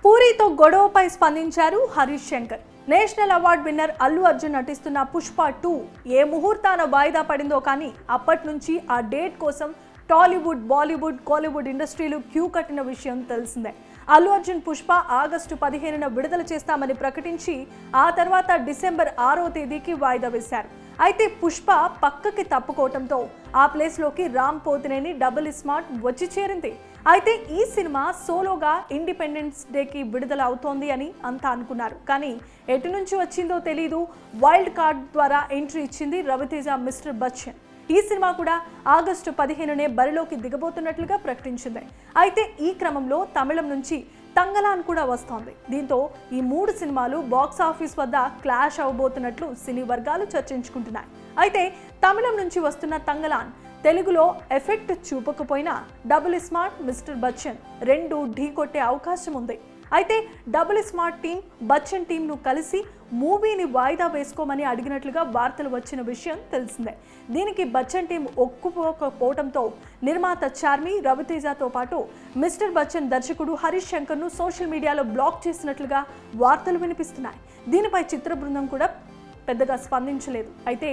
పూరితో గొడవపై స్పందించారు Harish Shankar. National award winner Allu Arjun నటిస్తున్న పుష్ప 2 ఏ ముహూర్తాన వాయిదా పడిందో కానీ అప్పటి నుంచి ఆ డేట్ కోసం టాలీవుడ్, బాలీవుడ్, కోలీవుడ్ ఇండస్ట్రీలు క్యూ కట్టిన విషయం తెలిసిందే. అల్లు అర్జున్ పుష్ప ఆగస్టు 15న విడుదల చేస్తామని ప్రకటించి ఆ తర్వాత డిసెంబర్ 6వ తేదీకి వాయిదా వేశారు. అయితే పుష్ప పక్కకి తప్పుకోవటంతో ఆ ప్లేస్లోకి రామ్ పోతినేని డబుల్ స్మార్ట్ వచ్చి చేరింది. అయితే ఈ సినిమా సోలోగా ఇండిపెండెన్స్ డేకి విడుదల అవుతోంది అని అంతా అనుకున్నారు. కానీ ఎటు నుంచి వచ్చిందో తెలీదు. వైల్డ్ కార్డ్ ద్వారా ఎంట్రీ ఇచ్చింది రవితేజ మిస్టర్ బచ్చన్. ఈ సినిమా కూడా ఆగస్టు 15నే బరిలోకి దిగబోతున్నట్లుగా ప్రకటించింది. అయితే ఈ క్రమంలో తమిళం నుంచి తంగలాన్ కూడా వస్తోంది. దీంతో ఈ 3 సినిమాలు బాక్స్ ఆఫీస్ వద్ద క్లాష్ అవబోతున్నట్లు సినీ వర్గాలు చర్చించుకుంటున్నాయి. అయితే తమిళం నుంచి వస్తున్న తంగలాన్ తెలుగులో ఎఫెక్ట్ చూపకపోయినా డబుల్ స్మార్ట్, మిస్టర్ బచ్చన్ 2 ఢీకొట్టే అవకాశం ఉంది. అయితే డబుల్ స్మార్ట్ టీం బచ్చన్ టీంను కలిసి మూవీని వాయిదా వేసుకోమని అడిగినట్లుగా వార్తలు వచ్చిన విషయం తెలిసిందే. దీనికి బచ్చన్ టీం ఒప్పుకోకపోవడంతో నిర్మాత చార్మి, రవితేజతో పాటు మిస్టర్ బచ్చన్ దర్శకుడు హరీష్ శంకర్ను సోషల్ మీడియాలో బ్లాక్ చేసినట్లుగా వార్తలు వినిపిస్తున్నాయి. దీనిపై చిత్ర బృందం కూడా పెద్దగా స్పందించలేదు. అయితే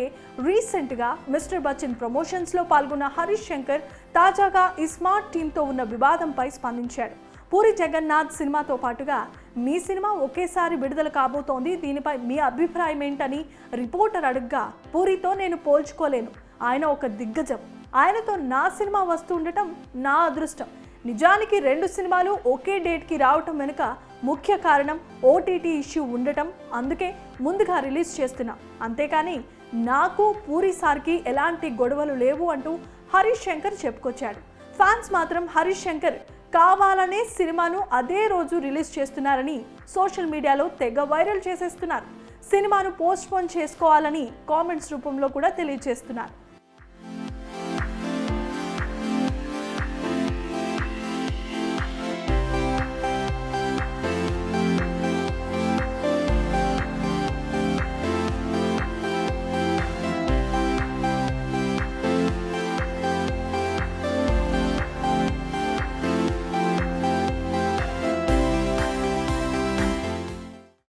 రీసెంట్గా మిస్టర్ బచ్చన్ ప్రమోషన్స్లో పాల్గొన్న హరీష్ శంకర్ తాజాగా ఈ స్మార్ట్ టీంతో ఉన్న వివాదంపై స్పందించాడు. పూరి జగన్నాథ్ సినిమాతో పాటుగా మీ సినిమా ఒకేసారి విడుదల కాబోతోంది, దీనిపై మీ అభిప్రాయం ఏంటని రిపోర్టర్ అడగ్గా, పూరితో నేను పోల్చుకోలేను, ఆయన ఒక దిగ్గజం, ఆయనతో నా సినిమా వస్తుండటం నా అదృష్టం. నిజానికి 2 సినిమాలు ఒకే డేట్కి రావటం వెనుక ముఖ్య కారణం ఓటీటీ ఇష్యూ ఉండటం, అందుకే ముందుగా రిలీజ్ చేస్తున్నా, అంతేకాని నాకు పూరి సార్కి ఎలాంటి గొడవలు లేవు అంటూ హరీష్ శంకర్ చెప్పుకొచ్చాడు. ఫ్యాన్స్ మాత్రం హరీష్ శంకర్ కావాలనే సినిమాను అదే రోజు రిలీజ్ చేస్తున్నారని సోషల్ మీడియాలో తెగ వైరల్ చేసేస్తున్నారు. సినిమాను పోస్ట్ పోన్ చేసుకోవాలని కామెంట్స్ రూపంలో కూడా తెలియజేస్తున్నారు.